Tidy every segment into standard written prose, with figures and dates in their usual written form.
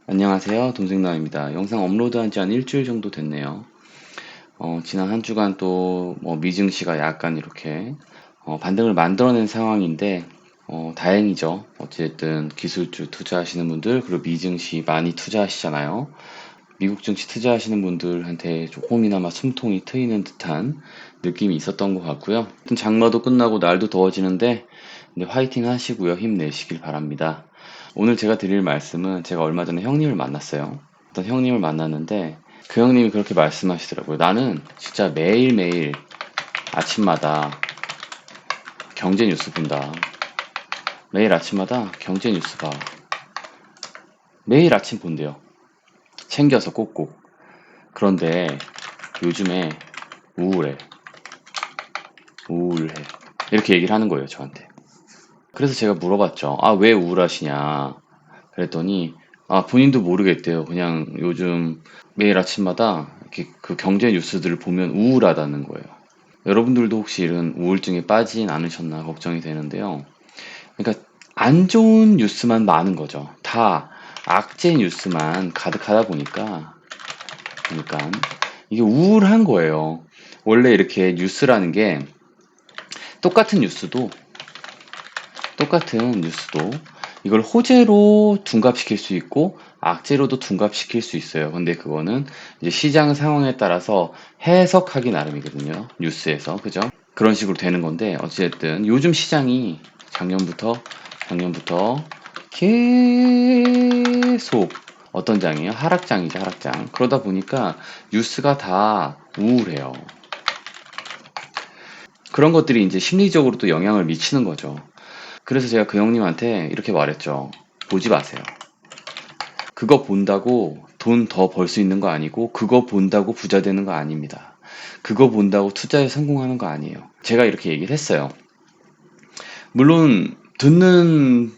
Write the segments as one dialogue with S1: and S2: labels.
S1: 안녕하세요. 동생나입니다. 영상 업로드한 지 한 일주일 정도 됐네요. 지난 한 주간 또 미증시가 약간 이렇게 반등을 만들어낸 상황인데 다행이죠. 어쨌든 기술주 투자하시는 분들 그리고 미증시 많이 투자하시잖아요. 미국 증시 투자하시는 분들한테 조금이나마 숨통이 트이는 듯한 느낌이 있었던 것 같고요. 장마도 끝나고 날도 더워지는데 화이팅 하시고요. 힘내시길 바랍니다. 오늘 제가 드릴 말씀은 제가 얼마 전에 형님을 만났어요. 어떤 형님을 만났는데 그 형님이 그렇게 말씀하시더라고요. 나는 진짜 매일매일 아침마다 경제 뉴스 본다. 매일 아침마다 경제 뉴스 봐. 매일 아침 본대요. 챙겨서 꼭꼭. 그런데 요즘에 우울해. 우울해. 이렇게 얘기를 하는 거예요, 저한테. 그래서 제가 물어봤죠. 아, 왜 우울하시냐? 그랬더니, 아, 본인도 모르겠대요. 그냥 요즘 매일 아침마다 이렇게 그 경제 뉴스들을 보면 우울하다는 거예요. 여러분들도 혹시 이런 우울증에 빠지진 않으셨나 걱정이 되는데요. 그러니까 안 좋은 뉴스만 많은 거죠. 다 악재 뉴스만 가득하다 보니까, 그러니까 이게 우울한 거예요. 원래 이렇게 뉴스라는 게 똑같은 뉴스도 이걸 호재로 둔갑시킬 수 있고 악재로도 둔갑시킬 수 있어요. 근데 그거는 이제 시장 상황에 따라서 해석하기 나름이거든요. 뉴스에서. 그죠? 그런 식으로 되는 건데 어쨌든 요즘 시장이 작년부터 계속 어떤 장이에요? 하락장이죠, 하락장. 그러다 보니까 뉴스가 다 우울해요. 그런 것들이 이제 심리적으로 또 영향을 미치는 거죠. 그래서 제가 그 형님한테 이렇게 말했죠. 보지 마세요. 그거 본다고 돈 더 벌 수 있는 거 아니고, 그거 본다고 부자 되는 거 아닙니다. 그거 본다고 투자에 성공하는 거 아니에요. 제가 이렇게 얘기를 했어요. 물론, 듣는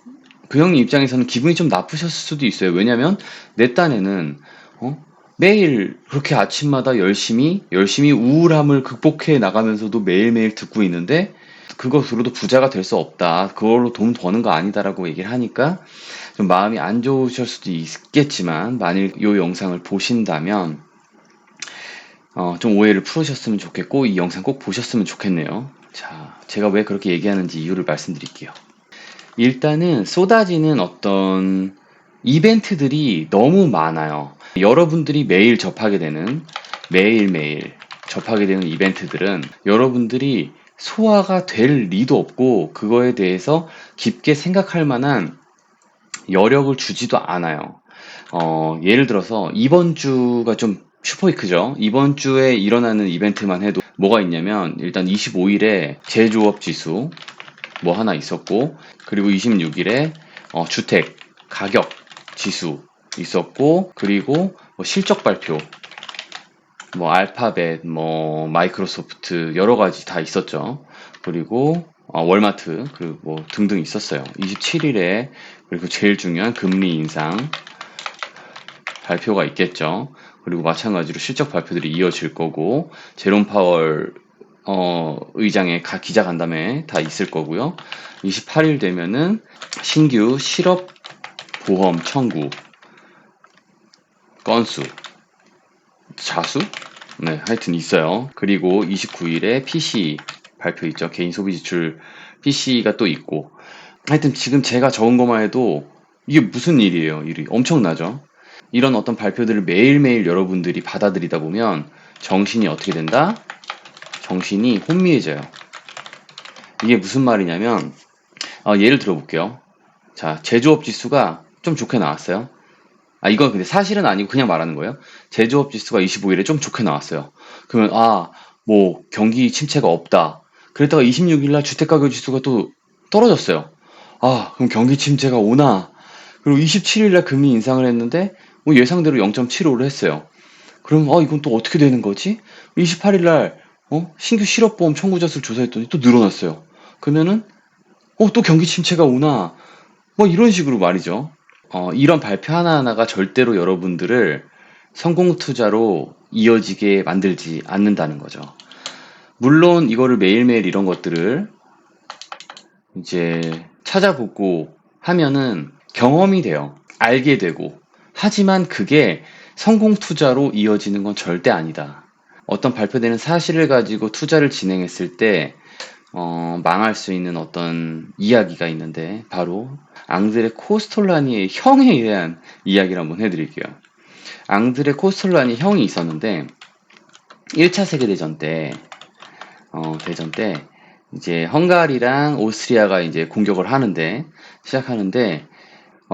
S1: 그 형님 입장에서는 기분이 좀 나쁘셨을 수도 있어요. 왜냐면, 내 딴에는, 어? 매일 그렇게 아침마다 열심히 우울함을 극복해 나가면서도 매일매일 듣고 있는데, 그것으로도 부자가 될 수 없다. 그걸로 돈 버는 거 아니다라고 얘기를 하니까 좀 마음이 안 좋으실 수도 있겠지만 만일 이 영상을 보신다면 좀 오해를 풀으셨으면 좋겠고 이 영상 꼭 보셨으면 좋겠네요. 자, 제가 왜 그렇게 얘기하는지 이유를 말씀드릴게요. 일단은 쏟아지는 어떤 이벤트들이 너무 많아요. 여러분들이 매일매일 접하게 되는 이벤트들은 여러분들이 소화가 될 리도 없고 그거에 대해서 깊게 생각할 만한 여력을 주지도 않아요. 예를 들어서 이번 주가 좀 슈퍼위크죠. 이번 주에 일어나는 이벤트만 해도 뭐가 있냐면 일단 25일에 제조업 지수 뭐 하나 있었고, 그리고 26일에 주택 가격 지수 있었고, 그리고 뭐 실적 발표, 뭐 알파벳, 뭐 마이크로소프트 여러 가지 다 있었죠. 그리고 월마트 그리고 뭐 등등 있었어요. 27일에 그리고 제일 중요한 금리 인상 발표가 있겠죠. 그리고 마찬가지로 실적 발표들이 이어질 거고, 제롬 파월 의장의 기자 간담회 다 있을 거고요. 28일 되면은 신규 실업 보험 청구 건수, 자수? 네, 하여튼 있어요. 그리고 29일에 PC 발표 있죠. 개인 소비 지출 PC가 또 있고. 하여튼 지금 제가 적은 것만 해도 이게 무슨 일이에요. 일이 엄청나죠. 이런 어떤 발표들을 매일매일 여러분들이 받아들이다 보면 정신이 어떻게 된다? 정신이 혼미해져요. 이게 무슨 말이냐면 예를 들어볼게요. 자, 제조업 지수가 좀 좋게 나왔어요. 이건 근데 사실은 아니고 그냥 말하는 거예요. 제조업 지수가 25일에 좀 좋게 나왔어요. 그러면 뭐 경기 침체가 없다. 그랬다가 26일 날 주택가격 지수가 또 떨어졌어요. 그럼 경기 침체가 오나? 그리고 27일 날 금리 인상을 했는데 뭐 예상대로 0.75를 했어요. 그럼 이건 또 어떻게 되는 거지? 28일 날 신규 실업보험 청구자 수를 조사했더니 또 늘어났어요. 그러면은 또 경기 침체가 오나? 뭐 이런 식으로 말이죠. 이런 발표 하나하나가 절대로 여러분들을 성공 투자로 이어지게 만들지 않는다는 거죠. 물론 이거를 매일매일 이런 것들을 이제 찾아보고 하면은 경험이 돼요. 알게 되고 하지만 그게 성공 투자로 이어지는 건 절대 아니다. 어떤 발표되는 사실을 가지고 투자를 진행했을 때 망할 수 있는 어떤 이야기가 있는데 바로 앙드레 코스톨라니의 형에 대한 이야기를 한번 해드릴게요. 앙드레 코스톨라니 형이 있었는데 1차 세계대전 때 대전 때 이제 헝가리랑 오스트리아가 이제 공격을 하는데 시작하는데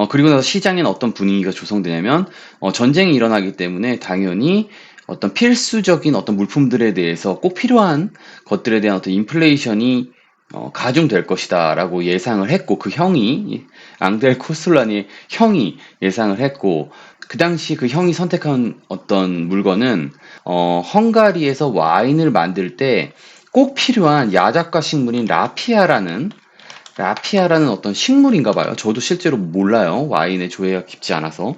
S1: 그리고 나서 시장에는 어떤 분위기가 조성되냐면 전쟁이 일어나기 때문에 당연히 어떤 필수적인 어떤 물품들에 대해서 꼭 필요한 것들에 대한 어떤 인플레이션이 가중될 것이다라고 예상을 했고 그 형이 앙드레 코스톨라니의 형이 예상을 했고 그 당시 그 형이 선택한 어떤 물건은 헝가리에서 와인을 만들 때 꼭 필요한 야작과 식물인 라피아라는 어떤 식물인가 봐요. 저도 실제로 몰라요. 와인의 조예가 깊지 않아서.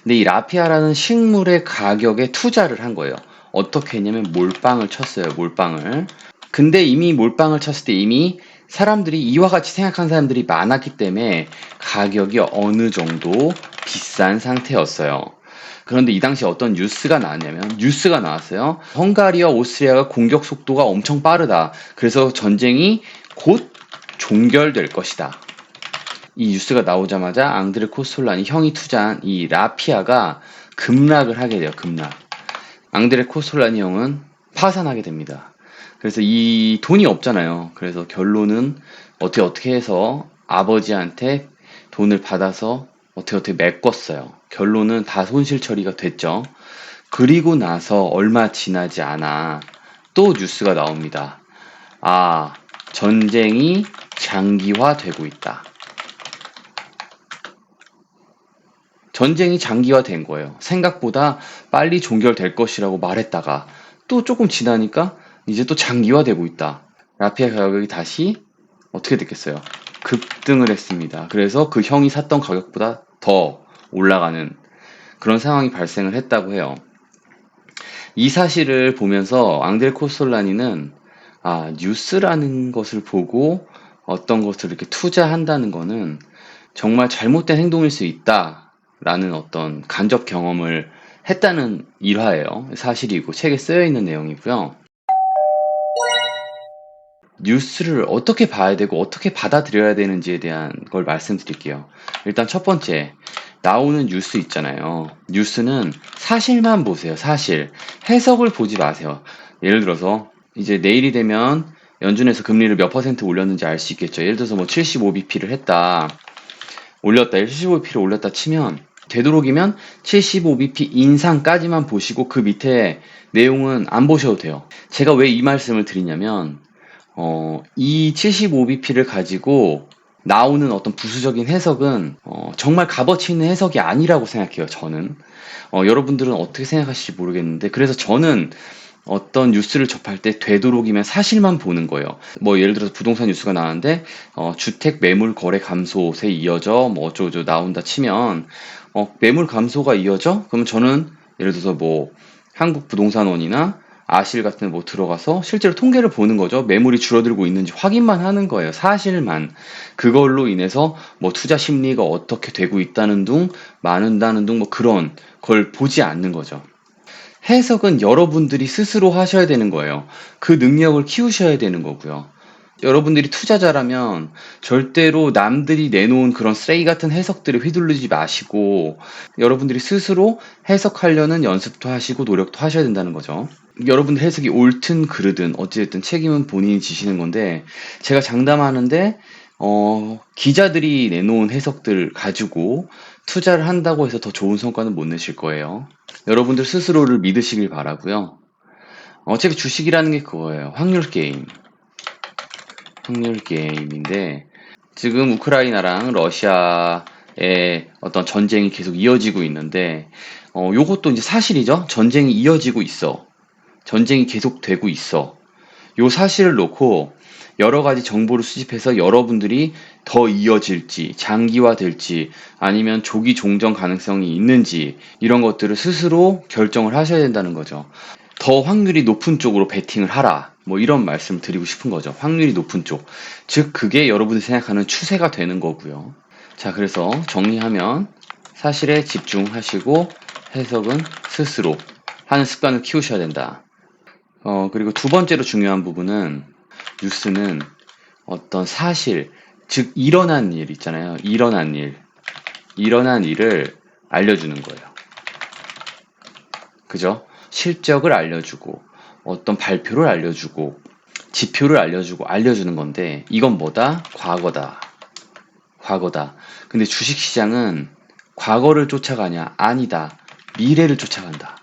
S1: 근데 이 라피아라는 식물의 가격에 투자를 한 거예요. 어떻게 했냐면 몰빵을 쳤어요. 몰빵을. 근데 이미 몰빵을 쳤을 때 이미 사람들이 이와 같이 생각한 사람들이 많았기 때문에 가격이 어느 정도 비싼 상태였어요. 그런데 이 당시 어떤 뉴스가 나왔냐면 뉴스가 나왔어요. 헝가리와 오스트리아가 공격 속도가 엄청 빠르다. 그래서 전쟁이 곧 종결될 것이다. 이 뉴스가 나오자마자 앙드레 코스톨라니 형이 투자한 이 라피아가 급락을 하게 돼요. 급락. 앙드레 코스톨라니 형은 파산하게 됩니다. 그래서 이 돈이 없잖아요. 그래서 결론은 어떻게 해서 아버지한테 돈을 받아서 어떻게 메꿨어요. 결론은 다 손실 처리가 됐죠. 그리고 나서 얼마 지나지 않아 또 뉴스가 나옵니다. 아, 전쟁이 장기화되고 있다. 전쟁이 장기화된 거예요. 생각보다 빨리 종결될 것이라고 말했다가 또 조금 지나니까 이제 또 장기화되고 있다. 라피아 가격이 다시 어떻게 됐겠어요? 급등을 했습니다. 그래서 그 형이 샀던 가격보다 더 올라가는 그런 상황이 발생을 했다고 해요. 이 사실을 보면서 앙드레 코솔라니는 뉴스라는 것을 보고 어떤 것을 이렇게 투자한다는 거는 정말 잘못된 행동일 수 있다라는 어떤 간접 경험을 했다는 일화예요. 사실이고 책에 쓰여 있는 내용이고요. 뉴스를 어떻게 봐야 되고 어떻게 받아들여야 되는지에 대한 걸 말씀드릴게요. 일단 첫 번째, 나오는 뉴스 있잖아요. 뉴스는 사실만 보세요. 사실. 해석을 보지 마세요. 예를 들어서 이제 내일이 되면 연준에서 금리를 몇 퍼센트 올렸는지 알 수 있겠죠. 예를 들어서 뭐 75bp를 했다. 올렸다. 75bp를 올렸다 치면 되도록이면 75bp 인상까지만 보시고 그 밑에 내용은 안 보셔도 돼요. 제가 왜 이 말씀을 드리냐면 이 75bp를 가지고 나오는 어떤 부수적인 해석은 정말 값어치 있는 해석이 아니라고 생각해요. 저는 여러분들은 어떻게 생각하실지 모르겠는데 그래서 저는 어떤 뉴스를 접할 때 되도록이면 사실만 보는 거예요. 뭐 예를 들어서 부동산 뉴스가 나왔는데 주택 매물 거래 감소세 이어져 뭐 어쩌고저쩌고 나온다 치면 매물 감소가 이어져? 그러면 저는 예를 들어서 뭐 한국부동산원이나 아실 같은 데 뭐 들어가서 실제로 통계를 보는 거죠. 매물이 줄어들고 있는지 확인만 하는 거예요. 사실만. 그걸로 인해서 뭐 투자 심리가 어떻게 되고 있다는 둥, 많은다는 둥, 뭐 그런 걸 보지 않는 거죠. 해석은 여러분들이 스스로 하셔야 되는 거예요. 그 능력을 키우셔야 되는 거고요. 여러분들이 투자자라면 절대로 남들이 내놓은 그런 쓰레기 같은 해석들에 휘둘리지 마시고 여러분들이 스스로 해석하려는 연습도 하시고 노력도 하셔야 된다는 거죠. 여러분들 해석이 옳든 그르든 어찌됐든 책임은 본인이 지시는 건데 제가 장담하는데 기자들이 내놓은 해석들 가지고 투자를 한다고 해서 더 좋은 성과는 못 내실 거예요. 여러분들 스스로를 믿으시길 바라고요. 어차피 주식이라는 게 그거예요. 확률 게임. 확률 게임인데 지금 우크라이나랑 러시아의 어떤 전쟁이 계속 이어지고 있는데 요것도 이제 사실이죠. 전쟁이 이어지고 있어. 전쟁이 계속되고 있어. 요 사실을 놓고 여러 가지 정보를 수집해서 여러분들이 더 이어질지, 장기화될지, 아니면 조기 종전 가능성이 있는지, 이런 것들을 스스로 결정을 하셔야 된다는 거죠. 더 확률이 높은 쪽으로 베팅을 하라. 뭐 이런 말씀을 드리고 싶은 거죠. 확률이 높은 쪽. 즉, 그게 여러분이 생각하는 추세가 되는 거고요. 자, 그래서 정리하면, 사실에 집중하시고 해석은 스스로 하는 습관을 키우셔야 된다. 그리고 두 번째로 중요한 부분은 뉴스는 어떤 사실, 즉 일어난 일 있잖아요. 일어난 일을 알려주는 거예요. 그죠? 실적을 알려주고 어떤 발표를 알려주고 지표를 알려주는 건데 이건 뭐다? 과거다. 근데 주식시장은 과거를 쫓아가냐? 아니다. 미래를 쫓아간다.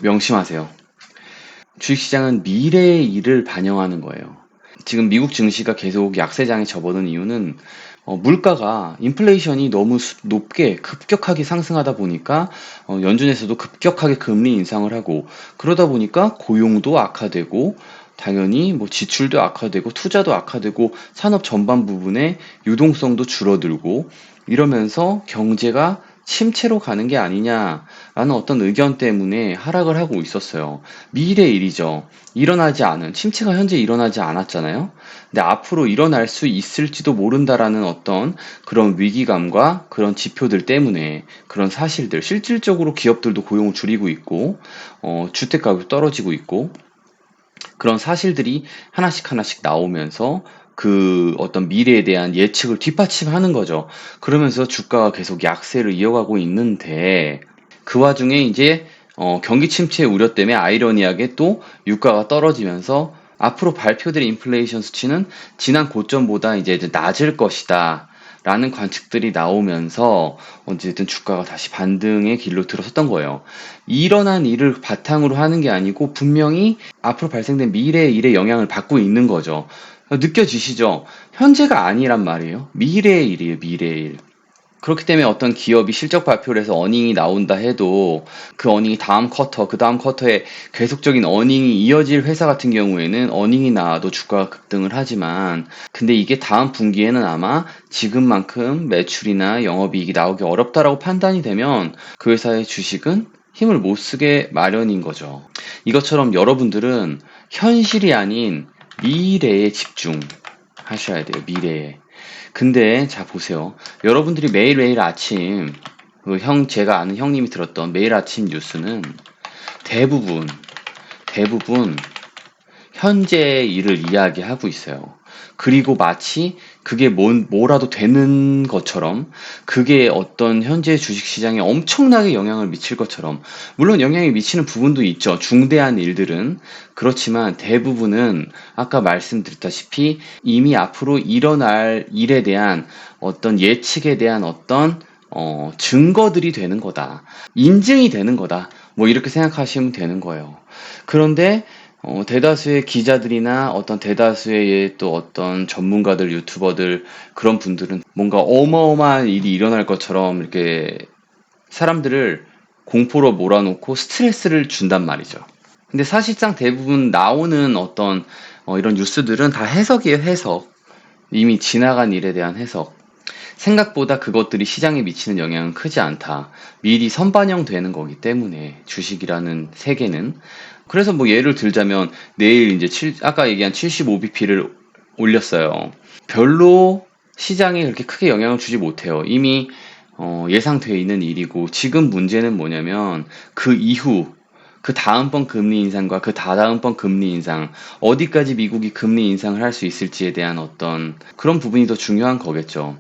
S1: 명심하세요. 주식시장은 미래의 일을 반영하는 거예요. 지금 미국 증시가 계속 약세장에 접어든 이유는 물가가 인플레이션이 너무 높게 급격하게 상승하다 보니까 연준에서도 급격하게 금리 인상을 하고 그러다 보니까 고용도 악화되고 당연히 뭐 지출도 악화되고 투자도 악화되고 산업 전반 부분의 유동성도 줄어들고 이러면서 경제가 침체로 가는 게 아니냐라는 어떤 의견 때문에 하락을 하고 있었어요. 미래의 일이죠. 침체가 현재 일어나지 않았잖아요. 근데 앞으로 일어날 수 있을지도 모른다라는 어떤 그런 위기감과 그런 지표들 때문에 그런 사실들, 실질적으로 기업들도 고용을 줄이고 있고, 주택 가격이 떨어지고 있고, 그런 사실들이 하나씩 나오면서 그 어떤 미래에 대한 예측을 뒷받침하는 거죠. 그러면서 주가가 계속 약세를 이어가고 있는데 그 와중에 이제 경기 침체 우려 때문에 아이러니하게 또 유가가 떨어지면서 앞으로 발표될 인플레이션 수치는 지난 고점보다 이제 낮을 것이다. 라는 관측들이 나오면서 어쨌든 주가가 다시 반등의 길로 들어섰던 거예요. 일어난 일을 바탕으로 하는 게 아니고 분명히 앞으로 발생된 미래의 일에 영향을 받고 있는 거죠. 느껴지시죠? 현재가 아니란 말이에요. 미래의 일이에요, 미래의 일. 그렇기 때문에 어떤 기업이 실적 발표를 해서 어닝이 나온다 해도 그 어닝이 그 다음 쿼터에 계속적인 어닝이 이어질 회사 같은 경우에는 어닝이 나와도 주가가 급등을 하지만 근데 이게 다음 분기에는 아마 지금만큼 매출이나 영업이익이 나오기 어렵다라고 판단이 되면 그 회사의 주식은 힘을 못 쓰게 마련인 거죠. 이것처럼 여러분들은 현실이 아닌 미래에 집중하셔야 돼요. 미래에. 근데 자 보세요. 여러분들이 매일매일 아침 제가 아는 형님이 들었던 매일 아침 뉴스는 대부분 현재의 일을 이야기하고 있어요. 그리고 마치 그게 뭐라도 되는 것처럼 그게 어떤 현재 주식시장에 엄청나게 영향을 미칠 것처럼 물론 영향이 미치는 부분도 있죠. 중대한 일들은. 그렇지만 대부분은 아까 말씀드렸다시피 이미 앞으로 일어날 일에 대한 어떤 예측에 대한 어떤 증거들이 되는 거다. 인증이 되는 거다. 뭐 이렇게 생각하시면 되는 거예요. 그런데 대다수의 기자들이나 어떤 대다수의 또 어떤 전문가들, 유튜버들 그런 분들은 뭔가 어마어마한 일이 일어날 것처럼 이렇게 사람들을 공포로 몰아놓고 스트레스를 준단 말이죠. 근데 사실상 대부분 나오는 어떤 이런 뉴스들은 다 해석이에요, 해석. 이미 지나간 일에 대한 해석. 생각보다 그것들이 시장에 미치는 영향은 크지 않다. 미리 선반영되는 거기 때문에 주식이라는 세계는. 그래서 뭐 예를 들자면 내일 이제 아까 얘기한 75bp를 올렸어요. 별로 시장에 그렇게 크게 영향을 주지 못해요. 이미 예상되어 있는 일이고 지금 문제는 뭐냐면 그 이후 그 다음번 금리 인상과 그 다다음번 금리 인상 어디까지 미국이 금리 인상을 할 수 있을지에 대한 어떤 그런 부분이 더 중요한 거겠죠.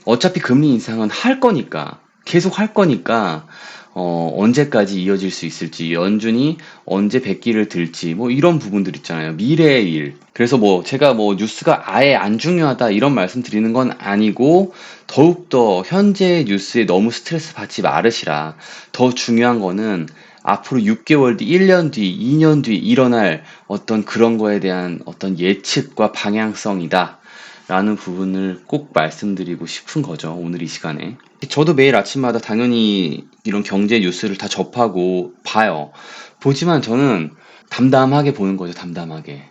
S1: 어차피 금리 인상은 할 거니까 계속 할 거니까 언제까지 이어질 수 있을지 연준이 언제 백기를 들지 뭐 이런 부분들 있잖아요. 미래의 일. 그래서 뭐 제가 뭐 뉴스가 아예 안 중요하다 이런 말씀 드리는 건 아니고 더욱더 현재 뉴스에 너무 스트레스 받지 말으시라. 더 중요한 거는 앞으로 6개월 뒤, 1년 뒤, 2년 뒤 일어날 어떤 그런 거에 대한 어떤 예측과 방향성이다. 라는 부분을 꼭 말씀드리고 싶은 거죠. 오늘 이 시간에. 저도 매일 아침마다 당연히 이런 경제 뉴스를 다 접하고 봐요. 보지만 저는 담담하게 보는 거죠. 담담하게.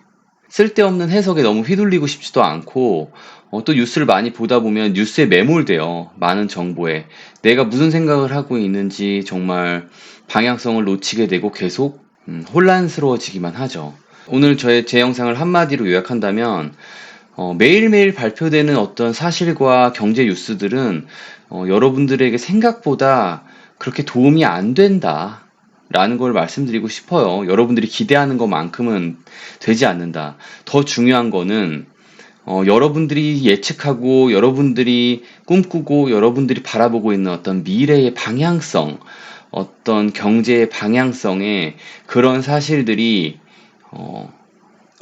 S1: 쓸데없는 해석에 너무 휘둘리고 싶지도 않고 또 뉴스를 많이 보다 보면 뉴스에 매몰돼요. 많은 정보에. 내가 무슨 생각을 하고 있는지 정말 방향성을 놓치게 되고 계속 혼란스러워지기만 하죠. 오늘 제 영상을 한마디로 요약한다면 매일매일 발표되는 어떤 사실과 경제 뉴스들은 여러분들에게 생각보다 그렇게 도움이 안 된다. 라는 걸 말씀드리고 싶어요. 여러분들이 기대하는 것만큼은 되지 않는다. 더 중요한 거는 여러분들이 예측하고 여러분들이 꿈꾸고 여러분들이 바라보고 있는 어떤 미래의 방향성, 어떤 경제의 방향성에 그런 사실들이 어,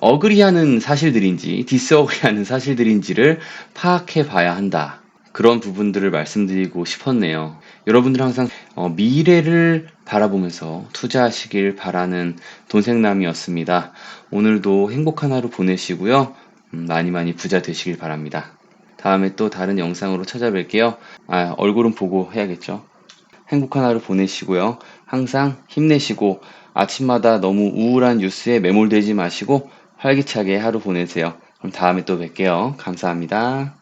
S1: 어그리하는 사실들인지 디스어그리하는 사실들인지를 파악해 봐야 한다. 그런 부분들을 말씀드리고 싶었네요. 여러분들 항상 미래를 바라보면서 투자하시길 바라는 돈생남이었습니다. 오늘도 행복한 하루 보내시고요. 많이 많이 부자 되시길 바랍니다. 다음에 또 다른 영상으로 찾아뵐게요. 얼굴은 보고 해야겠죠. 행복한 하루 보내시고요. 항상 힘내시고 아침마다 너무 우울한 뉴스에 매몰되지 마시고 활기차게 하루 보내세요. 그럼 다음에 또 뵐게요. 감사합니다.